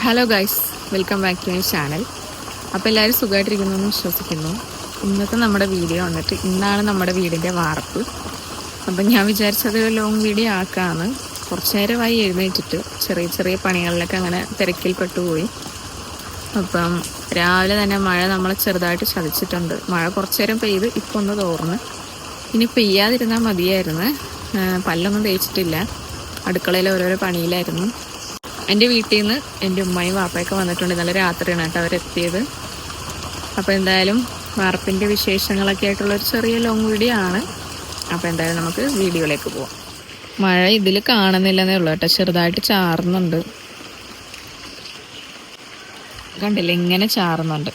Hello guys, welcome back to my channel. അപ്പോൾ എല്ലാവരും സുഖമായിട്ടിരിക്കുന്നു എന്ന് വിശ്വസിക്കുന്നു. ഇന്നത്തെ നമ്മുടെ വീഡിയോ വന്നിട്ട് ഇന്നാണ് നമ്മുടെ വീടിൻ്റെ വാർപ്പ്. അപ്പം ഞാൻ വിചാരിച്ചത് ലോങ് വീഡിയോ ആക്കാമെന്ന്. കുറച്ച് നേരമായി എഴുന്നേറ്റിട്ട് ചെറിയ ചെറിയ പണികളിലൊക്കെ അങ്ങനെ തിരക്കിൽപ്പെട്ടു പോയി. അപ്പം രാവിലെ തന്നെ മഴ നമ്മളെ ചെറുതായിട്ട് ചതിച്ചിട്ടുണ്ട്. മഴ കുറച്ച് നേരം പെയ്ത് ഇപ്പോൾ ഒന്ന് തോർന്ന്. ഇനി പെയ്യാതിരുന്നാൽ മതിയായിരുന്നു. പല്ലൊന്നും തേച്ചിട്ടില്ല, അടുക്കളയിൽ ഓരോരോ പണിയിലായിരുന്നു. എൻ്റെ വീട്ടിൽ നിന്ന് എൻ്റെ ഉമ്മയും വാപ്പയൊക്കെ വന്നിട്ടുണ്ട്. ഇന്നലെ രാത്രിയാണ് കേട്ടോ അവരെത്തിയത്. അപ്പോൾ എന്തായാലും വാർപ്പിൻ്റെ വിശേഷങ്ങളൊക്കെ ആയിട്ടുള്ളൊരു ചെറിയ ലോങ് വീഡിയോ ആണ്. അപ്പോൾ എന്തായാലും നമുക്ക് വീഡിയോയിലേക്ക് പോവാം. മഴ ഇതിൽ കാണുന്നില്ലെന്നേ ഉള്ളൂ കേട്ടോ, ചെറുതായിട്ട് ചാറുന്നുണ്ട്. കണ്ടില്ലേ, ഇങ്ങനെ ചാറുന്നുണ്ട്.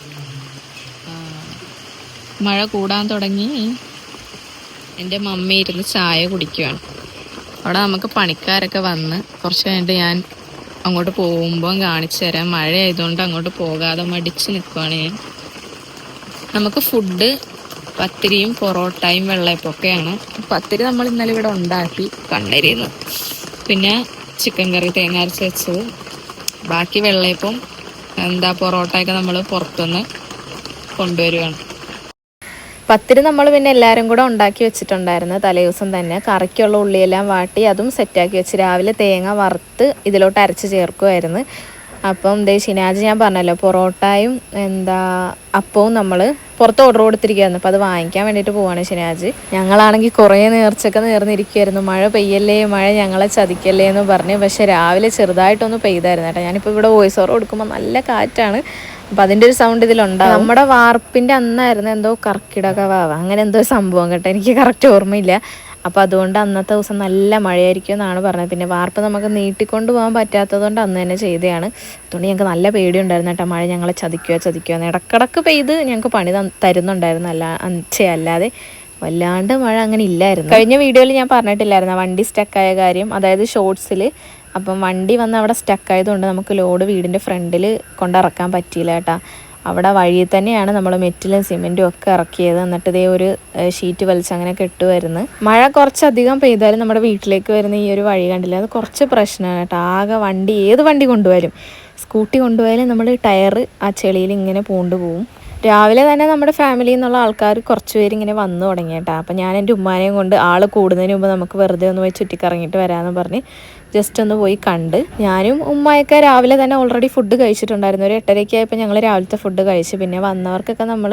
മഴ കൂടാൻ തുടങ്ങി. എൻ്റെ മമ്മി ഇരുന്ന് ചായ കുടിക്കുകയാണ്. അവിടെ നമുക്ക് പണിക്കാരൊക്കെ വന്ന് കുറച്ച് കഴിഞ്ഞിട്ട് ഞാൻ അങ്ങോട്ട് പോകുമ്പോൾ കാണിച്ചു തരാം. മഴ ആയതുകൊണ്ട് അങ്ങോട്ട് പോകാതെ മടിച്ച് നിൽക്കുവാണ് ഞാൻ. നമുക്ക് ഫുഡ് പത്തിരിയും പൊറോട്ടയും വെള്ളയപ്പൊക്കെയാണ്. പത്തിരി നമ്മൾ ഇന്നലെ ഇവിടെ ഉണ്ടാക്കി കണ്ണരിന്ന്, പിന്നെ ചിക്കൻ കറി തേങ്ങ അരച്ച് വെച്ചത്. ബാക്കി വെള്ളയപ്പം പൊറോട്ടയൊക്കെ നമ്മൾ പുറത്തുനിന്ന് കൊണ്ടുവരികയാണ്. പത്തിരി നമ്മൾ പിന്നെ എല്ലാവരും കൂടെ ഉണ്ടാക്കി വെച്ചിട്ടുണ്ടായിരുന്നു തലേ ദിവസം തന്നെ. കറിക്കുള്ള ഉള്ളിയെല്ലാം വാട്ടി അതും സെറ്റാക്കി വെച്ച് രാവിലെ തേങ്ങ വറുത്ത് ഇതിലോട്ട് അരച്ച് ചേർക്കുമായിരുന്നു. അപ്പം ഷിനാജ് ഞാൻ പറഞ്ഞല്ലോ, പൊറോട്ടയും അപ്പവും നമ്മൾ പുറത്ത് ഓർഡർ കൊടുത്തിരിക്കുകയായിരുന്നു. അപ്പോൾ അത് വാങ്ങിക്കാൻ വേണ്ടിയിട്ട് പോവാണ് ഷിനാജ്. ഞങ്ങളാണെങ്കിൽ കുറേ നേർച്ചൊക്കെ നേർന്നിരിക്കുമായിരുന്നു. മഴ പെയ്യല്ലേ, മഴ ഞങ്ങളെ ചതിക്കല്ലേ എന്ന് പറഞ്ഞ്. പക്ഷേ രാവിലെ ചെറുതായിട്ടൊന്ന് പെയ്തായിരുന്നു കേട്ടോ. ഞാനിപ്പോൾ ഇവിടെ വോയിസ് ഓവർ കൊടുക്കുമ്പോൾ നല്ല കാറ്റാണ്, അപ്പം അതിൻ്റെ ഒരു സൗണ്ട് ഇതിലുണ്ടാവും. നമ്മുടെ വാർപ്പിൻ്റെ അന്നായിരുന്നു എന്തോ കർക്കിടക വാവ, അങ്ങനെ എന്തോ സംഭവം കേട്ടോ, എനിക്ക് കറക്റ്റ് ഓർമ്മയില്ല. അപ്പോൾ അതുകൊണ്ട് അന്നത്തെ ദിവസം നല്ല മഴയായിരിക്കും എന്നാണ് പറഞ്ഞത്. പിന്നെ വാർപ്പ് നമുക്ക് നീട്ടിക്കൊണ്ട് പോകാൻ പറ്റാത്തതുകൊണ്ട് അന്ന് തന്നെ ചെയ്തതാണ്. അതുകൊണ്ട് ഞങ്ങൾക്ക് നല്ല പേടിയുണ്ടായിരുന്നു കേട്ടോ, മഴ ഞങ്ങളെ ചതിക്കുക എന്ന്. ഇടക്കിടക്ക് പെയ്ത് ഞങ്ങൾക്ക് പണി തരുന്നുണ്ടായിരുന്നു, അല്ലാതെ വല്ലാണ്ട് മഴ അങ്ങനെ ഇല്ലായിരുന്നു. കഴിഞ്ഞ വീഡിയോയിൽ ഞാൻ പറഞ്ഞിട്ടില്ലായിരുന്നു വണ്ടി സ്റ്റക്കായ കാര്യം, അതായത് ഷോർട്സിൽ. അപ്പം വണ്ടി വന്ന് അവിടെ സ്റ്റക്കായതുകൊണ്ട് നമുക്ക് ലോഡ് വീടിൻ്റെ ഫ്രണ്ടിൽ കൊണ്ടിറക്കാൻ പറ്റിയില്ല കേട്ടോ. അവിടെ വഴിയിൽ തന്നെയാണ് നമ്മൾ മെറ്റിലും സിമെൻറ്റും ഒക്കെ ഇറക്കിയത്. എന്നിട്ട് ഇതേ ഒരു ഷീറ്റ് വലിച്ച് അങ്ങനെ കെട്ടുമായിരുന്നു. മഴ കുറച്ചധികം പെയ്താലും നമ്മുടെ വീട്ടിലേക്ക് വരുന്ന ഈ ഒരു വഴി കണ്ടില്ല, അത് കുറച്ച് പ്രശ്നമാണ് കേട്ടോ. ആകെ ഏത് വണ്ടി കൊണ്ടുപോയാലും, സ്കൂട്ടി കൊണ്ടുപോയാലും നമ്മൾ ടയർ ആ ചെളിയിൽ ഇങ്ങനെ പൂണ്ടു പോവും. രാവിലെ തന്നെ നമ്മുടെ ഫാമിലിയിൽ നിന്നുള്ള ആൾക്കാർ കുറച്ച് പേര് ഇങ്ങനെ വന്നു തുടങ്ങി കേട്ടോ. അപ്പം ഞാൻ എൻ്റെ ഉമ്മാനെയും കൊണ്ട് ആൾ കൂടുന്നതിന് മുമ്പ് നമുക്ക് വെറുതെ ഒന്ന് പോയി ചുറ്റിക്കറങ്ങിയിട്ട് വരാമെന്ന് പറഞ്ഞ് ജസ്റ്റ് ഒന്ന് പോയി കണ്ട്. ഞാനും ഉമ്മയൊക്കെ രാവിലെ തന്നെ ഓൾറെഡി ഫുഡ് കഴിച്ചിട്ടുണ്ടായിരുന്നു. ഒരു 8:30 ആയപ്പോൾ ഞങ്ങൾ രാവിലത്തെ ഫുഡ് കഴിച്ച്. പിന്നെ വന്നവർക്കൊക്കെ നമ്മൾ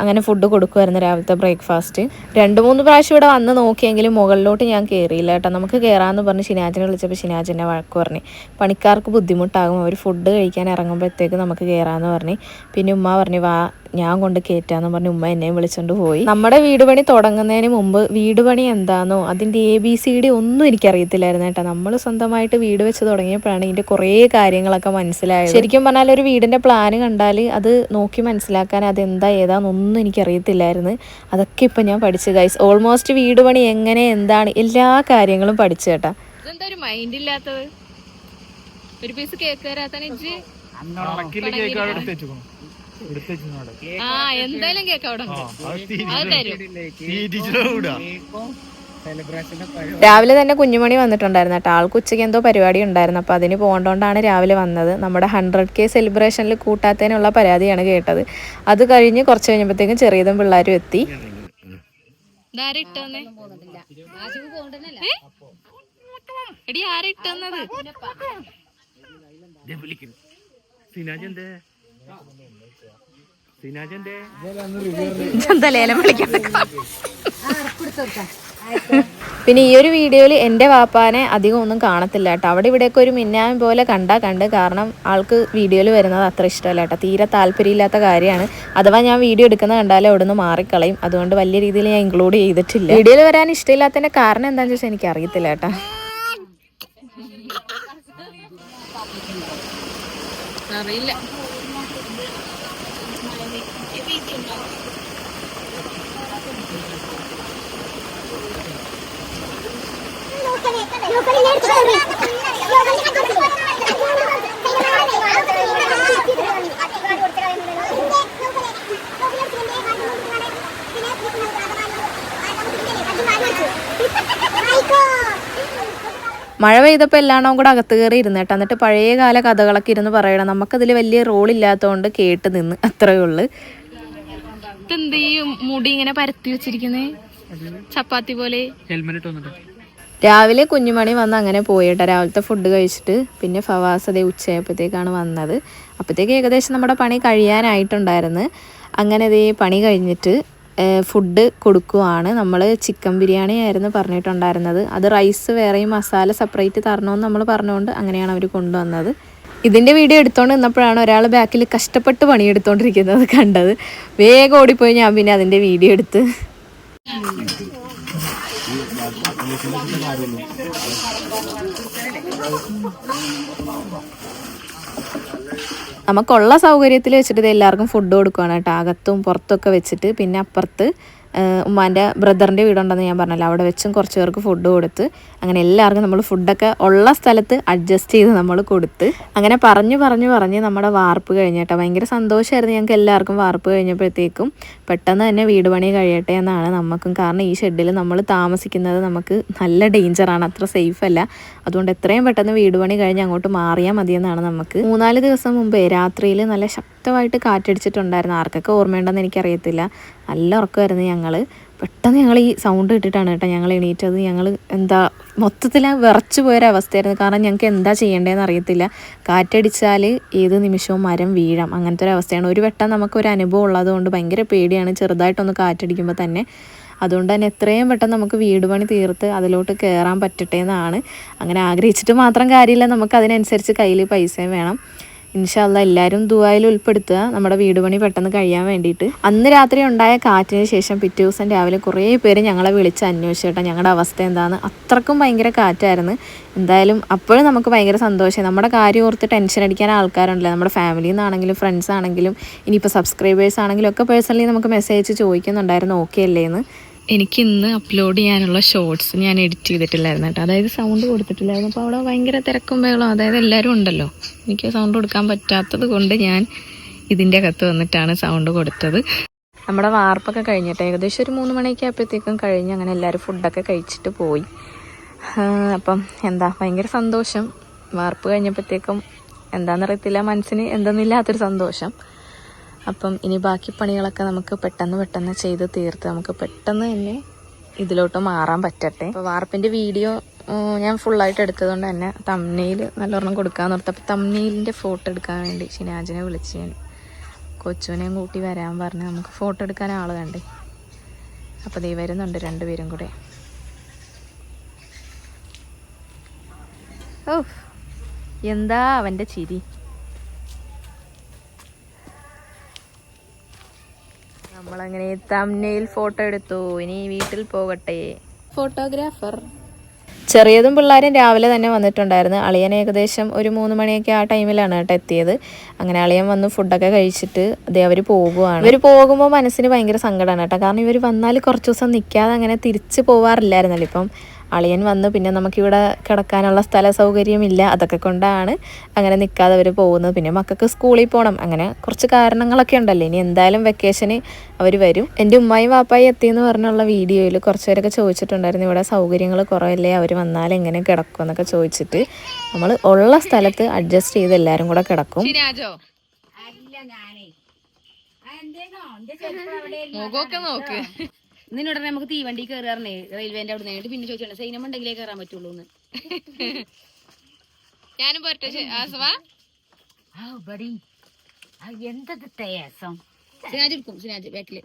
അങ്ങനെ ഫുഡ് കൊടുക്കുമായിരുന്നു രാവിലത്തെ ബ്രേക്ക്ഫാസ്റ്റ്. 2-3 പ്രാവശ്യം ഇവിടെ വന്ന് നോക്കിയെങ്കിലും മുകളിലോട്ട് ഞാൻ കയറിയില്ല കേട്ടോ. നമുക്ക് കയറാമെന്ന് പറഞ്ഞ് ഷിനാജിനെ വിളിച്ചപ്പോൾ ഷിനാജിനെ വഴക്ക് പറഞ്ഞ് പണിക്കാർക്ക് ബുദ്ധിമുട്ടാകും, അവർ ഫുഡ് കഴിക്കാൻ ഇറങ്ങുമ്പോഴത്തേക്ക് നമുക്ക് കയറാമെന്ന് പറഞ്ഞ്. പിന്നെ ഉമ്മ പറഞ്ഞു വാ ഞാൻ കൊണ്ട് കയറ്റാന്ന് പറഞ്ഞ് ഉമ്മ എന്നെയും വിളിച്ചുകൊണ്ട് പോയി. നമ്മുടെ വീട് പണി തുടങ്ങുന്നതിന് മുമ്പ് വീട് പണി എന്താണെന്നോ അതിൻ്റെ ABCD ഒന്നും എനിക്കറിയത്തില്ലായിരുന്നു കേട്ടോ. നമ്മൾ സ്വന്തമായിട്ട് വീട് വെച്ച് തുടങ്ങിയപ്പോഴാണ് ഇതിൻ്റെ കുറേ കാര്യങ്ങളൊക്കെ മനസ്സിലായത്. ശരിക്കും പറഞ്ഞാൽ ഒരു വീടിൻ്റെ പ്ലാൻ കണ്ടാൽ അത് നോക്കി മനസ്സിലാക്കാൻ അതെന്താ ഏതാണെന്നൊന്നും എനിക്കറിയത്തില്ലായിരുന്നു. അതൊക്കെ ഇപ്പം ഞാൻ പഠിച്ചു ഗൈസ്. ഓൾമോസ്റ്റ് വീട് പണി എങ്ങനെ എന്താണ് എല്ലാ കാര്യങ്ങളും പഠിച്ചു കേട്ടോ. ഇതെന്താ ഒരു മൈൻഡ് ഇല്ലാത്തത്, ഒരു പീസ് കേക്ക് തരാത്ത എന്തായാലും കേക്ക് അവിടെ രാവിലെ തന്നെ കുഞ്ഞുമണി വന്നിട്ടുണ്ടായിരുന്നു കേട്ടോ. ആൾക്ക് ഉച്ചയ്ക്ക് എന്തോ പരിപാടി ഉണ്ടായിരുന്നു, അപ്പോൾ അതിന് പോകേണ്ടതുകൊണ്ടാണ് രാവിലെ വന്നത്. നമ്മുടെ 100K സെലിബ്രേഷനിൽ കൂട്ടാത്തതിനുള്ള പരാതിയാണ് കേട്ടത്. അത് കഴിഞ്ഞ് കുറച്ച് കഴിഞ്ഞപ്പോഴത്തേക്കും ചെറിയതും പിള്ളേരും എത്തി. പിന്നെ ഈ ഒരു വീഡിയോയിൽ എൻ്റെ വാപ്പാനെ അധികം ഒന്നും കാണത്തില്ല കേട്ടോ. അവിടെ ഇവിടെയൊക്കെ ഒരു മിന്നായം പോലെ കണ്ട്, കാരണം ആൾക്ക് വീഡിയോയിൽ വരുന്നത് അത്ര ഇഷ്ടമല്ല കേട്ടോ. തീരെ താല്പര്യമില്ലാത്ത കാര്യമാണ്. അഥവാ ഞാൻ വീഡിയോ എടുക്കുന്നത് കണ്ടാലും അവിടെ നിന്ന് മാറിക്കളയും. അതുകൊണ്ട് വലിയ രീതിയിൽ ഞാൻ ഇൻക്ലൂഡ് ചെയ്തിട്ടില്ല. വീഡിയോയിൽ വരാൻ ഇഷ്ടമില്ലാത്തതിൻ്റെ കാരണം എന്താണെന്ന് ചോദിച്ചാൽ എനിക്ക് അറിയത്തില്ല കേട്ടോ. അറിയില്ല. മഴ പെയ്തപ്പോൾ എല്ലാണവും കൂടെ അകത്ത് കയറി ഇരുന്ന് കേട്ടോ. എന്നിട്ട് പഴയകാല കഥകളൊക്കെ ഇരുന്ന് പറയണം. നമുക്കതിൽ വലിയ റോളില്ലാത്തതുകൊണ്ട് കേട്ട് നിന്ന് അത്രയേ ഉള്ളൂ. ഇതെന്ത് ഈ മുടി ഇങ്ങനെ പരത്തി വെച്ചിരിക്കുന്നേ ചപ്പാത്തി പോലെ? രാവിലെ കുഞ്ഞുമണി വന്ന് അങ്ങനെ പോയിട്ടോ. രാവിലത്തെ ഫുഡ് കഴിച്ചിട്ട് പിന്നെ ഫവാസ് അതേ ഉച്ചയായപ്പോഴത്തേക്കാണ് വന്നത്. അപ്പോഴത്തേക്ക് ഏകദേശം നമ്മുടെ പണി കഴിയാനായിട്ടുണ്ടായിരുന്നു. അങ്ങനെ അതേ പണി കഴിഞ്ഞിട്ട് ഫുഡ് കൊടുക്കുവാണ്. നമ്മൾ ചിക്കൻ ബിരിയാണി ആയിരുന്നു പറഞ്ഞിട്ടുണ്ടായിരുന്നത്. അത് റൈസ് വേറെയും മസാല സെപ്പറേറ്റ് തരണമെന്ന് നമ്മൾ പറഞ്ഞുകൊണ്ട് അങ്ങനെയാണ് അവർ കൊണ്ടുവന്നത്. ഇതിൻ്റെ വീഡിയോ എടുത്തുകൊണ്ട് നിന്നപ്പോഴാണ് ഒരാൾ ബാക്കിൽ കഷ്ടപ്പെട്ട് പണിയെടുത്തുകൊണ്ടിരിക്കുന്നത് കണ്ടത്. വേഗം ഓടിപ്പോയി ഞാൻ പിന്നെ അതിൻ്റെ വീഡിയോ എടുത്ത്. നമുക്കുള്ള സൗകര്യത്തിൽ വെച്ചിട്ട് ഇത് എല്ലാവർക്കും ഫുഡ് കൊടുക്കുകയാണ് കേട്ടോ. അകത്തും പുറത്തൊക്കെ വെച്ചിട്ട്. പിന്നെ അപ്പുറത്ത് ഉമ്മാൻ്റെ ബ്രദറിൻ്റെ വീടുണ്ടെന്ന് ഞാൻ പറഞ്ഞല്ലോ, അവിടെ വെച്ചും കുറച്ച് പേർക്ക് ഫുഡ് കൊടുത്ത് അങ്ങനെ എല്ലാവർക്കും നമ്മൾ ഫുഡൊക്കെ ഉള്ള സ്ഥലത്ത് അഡ്ജസ്റ്റ് ചെയ്ത് നമ്മൾ കൊടുത്ത് അങ്ങനെ പറഞ്ഞ് നമ്മുടെ വാർപ്പ് കഴിഞ്ഞിട്ടോ. ഭയങ്കര സന്തോഷമായിരുന്നു ഞങ്ങൾക്ക് എല്ലാവർക്കും. വാർപ്പ് കഴിഞ്ഞപ്പോഴത്തേക്കും പെട്ടെന്ന് തന്നെ വീട് പണി കഴിയട്ടെ എന്നാണ് നമുക്കും. കാരണം ഈ ഷെഡിൽ നമ്മൾ താമസിക്കുന്നത് നമുക്ക് നല്ല ഡേഞ്ചറാണ്, അത്ര സേഫ് അല്ല. അതുകൊണ്ട് എത്രയും പെട്ടെന്ന് വീട് പണി കഴിഞ്ഞ് അങ്ങോട്ട് മാറിയാൽ മതിയെന്നാണ് നമുക്ക്. 3-4 ദിവസം മുമ്പേ രാത്രിയിൽ നല്ല ശക്തമായിട്ട് കാറ്റടിച്ചിട്ടുണ്ടായിരുന്നു. ആർക്കൊക്കെ ഓർമ്മയുണ്ടെന്ന് എനിക്കറിയത്തില്ല. നല്ല ഉറക്കമായിരുന്നു ഞങ്ങൾ. പെട്ടെന്ന് ഞങ്ങൾ ഈ സൗണ്ട് ഇട്ടിട്ടാണ് കേട്ടോ ഞങ്ങൾ എണീറ്റത്. ഞങ്ങൾ മൊത്തത്തിൽ വിറച്ചു പോയൊരവസ്ഥയായിരുന്നു. കാരണം ഞങ്ങൾക്ക് എന്താ ചെയ്യേണ്ടതെന്ന് അറിയത്തില്ല. കാറ്റടിച്ചാൽ ഏത് നിമിഷവും മരം വീഴാം, അങ്ങനത്തെ ഒരു അവസ്ഥയാണ്. ഒരു വട്ടം നമുക്കൊരു അനുഭവം ഉള്ളതുകൊണ്ട് ഭയങ്കര പേടിയാണ് ചെറുതായിട്ടൊന്ന് കാറ്റടിക്കുമ്പോൾ തന്നെ. അതുകൊണ്ട് തന്നെ എത്രയും പെട്ടെന്ന് നമുക്ക് വീട് പണി തീർത്ത് അതിലോട്ട് കയറാൻ പറ്റട്ടെ എന്നാണ്. അങ്ങനെ ആഗ്രഹിച്ചിട്ട് മാത്രം കാര്യമില്ല, നമുക്ക് അതിനനുസരിച്ച് കയ്യിൽ പൈസയും വേണം. ഇൻഷാ അല്ലാഹ് എല്ലാവരും ദുആയിൽ ഉൾപ്പെടുത്തുക നമ്മുടെ വീട് പണി പെട്ടെന്ന് കഴിയാൻ വേണ്ടിയിട്ട്. അന്ന് രാത്രി ഉണ്ടായ കാറ്റിന് ശേഷം പിറ്റേ ദിവസം രാവിലെ കുറേ പേര് ഞങ്ങളെ വിളിച്ച് അന്വേഷിച്ചു കേട്ടോ ഞങ്ങളുടെ അവസ്ഥ എന്താണെന്ന്. അത്രക്കും ഭയങ്കര കാറ്റായിരുന്നു. എന്തായാലും അപ്പോഴും നമുക്ക് ഭയങ്കര സന്തോഷമായി. നമ്മുടെ കാര്യം ഓർത്ത് ടെൻഷൻ അടിക്കാൻ ആൾക്കാരുണ്ടല്ലോ, നമ്മുടെ ഫാമിലിയിൽ നിന്നാണെങ്കിലും ഫ്രണ്ട്സ് ആണെങ്കിലും ഇനിയിപ്പോൾ സബ്സ്ക്രൈബേഴ്സ് ആണെങ്കിലും ഒക്കെ പേഴ്സണലി നമുക്ക് മെസ്സേജ് ചോദിക്കുന്നുണ്ടായിരുന്നു ഓക്കെ അല്ലേ എന്ന്. എനിക്ക് ഇന്ന് അപ്ലോഡ് ചെയ്യാനുള്ള ഷോർട്സ് ഞാൻ എഡിറ്റ് ചെയ്തിട്ടില്ലായിരുന്നു കേട്ടോ. അതായത് സൗണ്ട് കൊടുത്തിട്ടില്ലായിരുന്നു. അപ്പോൾ അവിടെ ഭയങ്കര തിരക്കും ബഹളം, അതായത് എല്ലാവരും ഉണ്ടല്ലോ. എനിക്ക് സൗണ്ട് കൊടുക്കാൻ പറ്റാത്തത് കൊണ്ട് ഞാൻ ഇതിൻ്റെ അകത്ത് വന്നിട്ടാണ് സൗണ്ട് കൊടുത്തത്. നമ്മുടെ വാർപ്പൊക്കെ കഴിഞ്ഞിട്ട് ഏകദേശം ഒരു 3 മണിയൊക്കെ ആയപ്പോഴത്തേക്കും കഴിഞ്ഞ് അങ്ങനെ എല്ലാവരും ഫുഡൊക്കെ കഴിച്ചിട്ട് പോയി. അപ്പം ഭയങ്കര സന്തോഷം. വാർപ്പ് കഴിഞ്ഞപ്പോഴത്തേക്കും എന്താണെന്നറിയത്തില്ല, മനസ്സിന് എന്തെന്നില്ലാത്തൊരു സന്തോഷം. അപ്പം ഇനി ബാക്കി പണികളൊക്കെ നമുക്ക് പെട്ടെന്ന് ചെയ്ത് തീർത്ത് നമുക്ക് പെട്ടെന്ന് തന്നെ ഇതിലോട്ട് മാറാൻ പറ്റട്ടെ. അപ്പോൾ വാർപ്പിൻ്റെ വീഡിയോ ഞാൻ ഫുള്ളായിട്ട് എടുത്തതുകൊണ്ട് തന്നെ തംബ്നെയിൽ നല്ലൊരെണ്ണം കൊടുക്കാമെന്ന് ഓർത്ത്. അപ്പോൾ തംബ്നെയിലിൻ്റെ ഫോട്ടോ എടുക്കാൻ വേണ്ടി ഷിനാജിനെ വിളിച്ച് ഞാൻ കൊച്ചുവിനെയും കൂട്ടി വരാൻ പറഞ്ഞ് നമുക്ക് ഫോട്ടോ എടുക്കാൻ ആൾ കണ്ടേ. അപ്പോൾ ദേ വരുന്നുണ്ട് 2 പേരും കൂടെ. ഓ എന്താ അവൻ്റെ ചിരി. നമ്മളങ്ങനെ തംബ്നെയിൽ ഫോട്ടോ എടുത്തു. ഇനി വീട്ടിൽ പോകട്ടെ. ഫോട്ടോഗ്രാഫർ ചെറിയതും പിള്ളേരും രാവിലെ തന്നെ വന്നിട്ടുണ്ടായിരുന്നു. അളിയൻ ഏകദേശം ഒരു 3 മണിയൊക്കെ ആ ടൈമിലാണ് കേട്ടോ എത്തിയത്. അങ്ങനെ അളിയൻ വന്ന് ഫുഡൊക്കെ കഴിച്ചിട്ട് അതേ അവർ പോകുവാണ്. ഇവർ പോകുമ്പോൾ മനസ്സിന് ഭയങ്കര സങ്കടമാണ് കേട്ടോ. കാരണം ഇവർ വന്നാൽ കുറച്ച് ദിവസം നിൽക്കാതെ അങ്ങനെ തിരിച്ച് പോവാറില്ലായിരുന്നല്ലോ. ഇപ്പം അളിയൻ വന്ന് പിന്നെ നമുക്കിവിടെ കിടക്കാനുള്ള സ്ഥല സൗകര്യമില്ല. അതൊക്കെ കൊണ്ടാണ് അങ്ങനെ നിൽക്കാതെ അവർ പോകുന്നത്. പിന്നെ മക്കൾക്ക് സ്കൂളിൽ പോകണം, അങ്ങനെ കുറച്ച് കാരണങ്ങളൊക്കെ ഉണ്ടല്ലോ. ഇനി എന്തായാലും വെക്കേഷന് അവർ വരും. എൻ്റെ ഉമ്മായും വാപ്പായും എത്തിയെന്ന് പറഞ്ഞുള്ള വീഡിയോയിൽ കുറച്ച് പേരൊക്കെ ചോദിച്ചിട്ടുണ്ടായിരുന്നു ഇവിടെ സൗകര്യങ്ങൾ കുറവല്ലേ, അവർ വന്നാൽ എങ്ങനെ കിടക്കും എന്നൊക്കെ ചോദിച്ചിട്ട് നമ്മൾ ഉള്ള സ്ഥലത്ത് അഡ്ജസ്റ്റ് ചെയ്ത് എല്ലാവരും കൂടെ കിടക്കും. നോക്ക് ഇന്നുടനെ നമുക്ക് തീവണ്ടി കയറാറേ റെയിൽവേന്റെ അവിടെ നേരിട്ട് പിന്നെ ചോദിച്ചോണ്ട് സൈനം ഉണ്ടെങ്കിലേ കയറാൻ പറ്റുള്ളൂ. ഞാനും പോരട്ടെ എന്തത് തേസം സിനാജ് എടുക്കും. സിനാജ് ബാക്കില്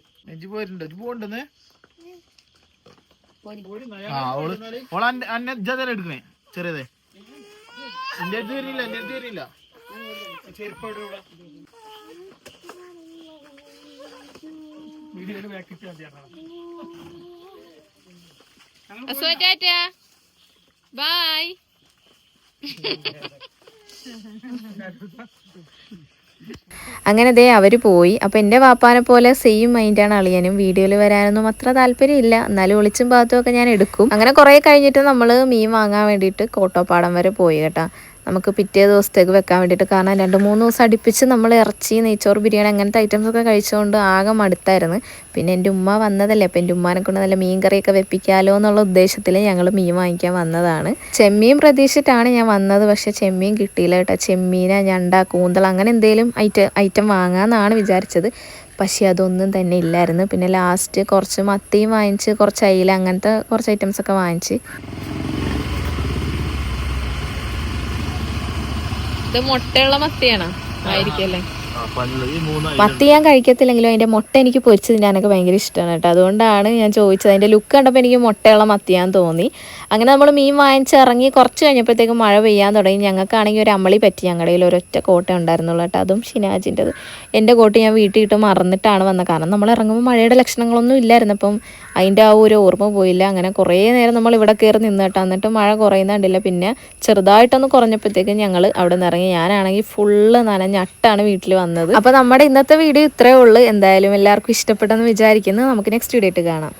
എടുക്കണേ ചെറിയതേ എന്റെ അടുത്ത് വരില്ല. ബൈ. അങ്ങനെ ദേ അവർ പോയി. അപ്പോൾ എൻ്റെ വാപ്പാനെ പോലെ സെയിം മൈൻഡാണ് അളിയനും. വീഡിയോയിൽ വരാനൊന്നും അത്ര താല്പര്യമില്ല, എന്നാലും ഒളിച്ചും ഭാഗത്തും ഒക്കെ ഞാൻ എടുക്കും. അങ്ങനെ കുറേ കഴിഞ്ഞിട്ട് നമ്മൾ മീൻ വാങ്ങാൻ വേണ്ടിയിട്ട് കോട്ടോപ്പാടം വരെ പോയി കേട്ടോ. നമുക്ക് പിറ്റേ ദിവസത്തേക്ക് വെക്കാൻ വേണ്ടിയിട്ട്. കാരണം 2-3 ദിവസം അടുപ്പിച്ച് നമ്മൾ ഇറച്ചി, നെയ്ച്ചോറ്, ബിരിയാണി അങ്ങനത്തെ ഐറ്റംസൊക്കെ കഴിച്ചുകൊണ്ട് ആകെ മടുത്തായിരുന്നു. പിന്നെ എൻ്റെ ഉമ്മ വന്നതല്ലേ, അപ്പം എൻ്റെ ഉമ്മാനെ കൊണ്ട് നല്ല മീൻ കറിയൊക്കെ വെപ്പിക്കാമല്ലോ എന്നുള്ള ഉദ്ദേശത്തിൽ ഞങ്ങൾ മീൻ വാങ്ങിക്കാൻ വന്നതാണ്. ചെമ്മീൻ പ്രതീക്ഷിച്ചിട്ടാണ് ഞാൻ വന്നത്, പക്ഷേ ചെമ്മീൻ കിട്ടിയില്ല കേട്ടോ. ചെമ്മീന, ഞണ്ട, കൂന്തൾ അങ്ങനെ എന്തെങ്കിലും ഐറ്റം വാങ്ങാമെന്നാണ് വിചാരിച്ചത്. പക്ഷേ അതൊന്നും തന്നെ ഇല്ലായിരുന്നു. പിന്നെ ലാസ്റ്റ് കുറച്ച് മത്തിയും വാങ്ങിച്ച്, കുറച്ച് അയില, അങ്ങനത്തെ കുറച്ച് ഐറ്റംസൊക്കെ വാങ്ങിച്ച്. ഇത് മുട്ടയുള്ള മത്തിയാണോ? ആയിരിക്കല്ലേ. മത്തി ഞാൻ കഴിക്കത്തില്ലെങ്കിലും അതിൻ്റെ മുട്ട എനിക്ക് പൊരിച്ച് തിന്നാനൊക്കെ ഭയങ്കര ഇഷ്ടമാണ് കേട്ടോ. അതുകൊണ്ടാണ് ഞാൻ ചോദിച്ചത്. അതിൻ്റെ ലുക്ക് കണ്ടപ്പോൾ എനിക്ക് മുട്ടയുള്ള മത്തിയാന്ന് തോന്നി. അങ്ങനെ നമ്മൾ മീൻ വാങ്ങിച്ചിറങ്ങി കുറച്ച് കഴിഞ്ഞപ്പോഴത്തേക്കും മഴ പെയ്യാൻ തുടങ്ങി. ഞങ്ങൾക്കാണെങ്കിൽ ഒരു അമളി പറ്റി. ഞങ്ങളുടെ കയ്യിൽ ഒരൊറ്റ കോട്ട ഉണ്ടായിരുന്നുള്ളൂ കേട്ടോ, അതും ഷിനാജിൻ്റെത്. എൻ്റെ കോട്ട് ഞാൻ വീട്ടിൽ ഇട്ട് മറന്നിട്ടാണ് വന്നത്. കാരണം നമ്മൾ ഇറങ്ങുമ്പോൾ മഴയുടെ ലക്ഷണങ്ങളൊന്നും ഇല്ലായിരുന്നു. അപ്പം അതിൻ്റെ ആ ഒരു ഓർമ്മ പോയില്ല. അങ്ങനെ കുറേ നേരം നമ്മൾ ഇവിടെ കയറി നിന്ന് കേട്ടോ. എന്നിട്ട് മഴ കുറയുന്നുണ്ടില്ല. പിന്നെ ചെറുതായിട്ടൊന്ന് കുറഞ്ഞപ്പോഴത്തേക്കും ഞങ്ങൾ അവിടെ നിന്ന് ഇറങ്ങി. ഞാനാണെങ്കിൽ ഫുള്ള് നനഞ്ഞട്ടാണ് വീട്ടിൽ വന്നത്. അപ്പോൾ നമ്മുടെ ഇന്നത്തെ വീഡിയോ ഇത്രയേ ഉള്ളൂ. എന്തായാലും എല്ലാവർക്കും ഇഷ്ടപ്പെട്ടെന്ന് വിചാരിക്കുന്നു. നമുക്ക് നെക്സ്റ്റ് വീഡിയോ ആയിട്ട് കാണാം.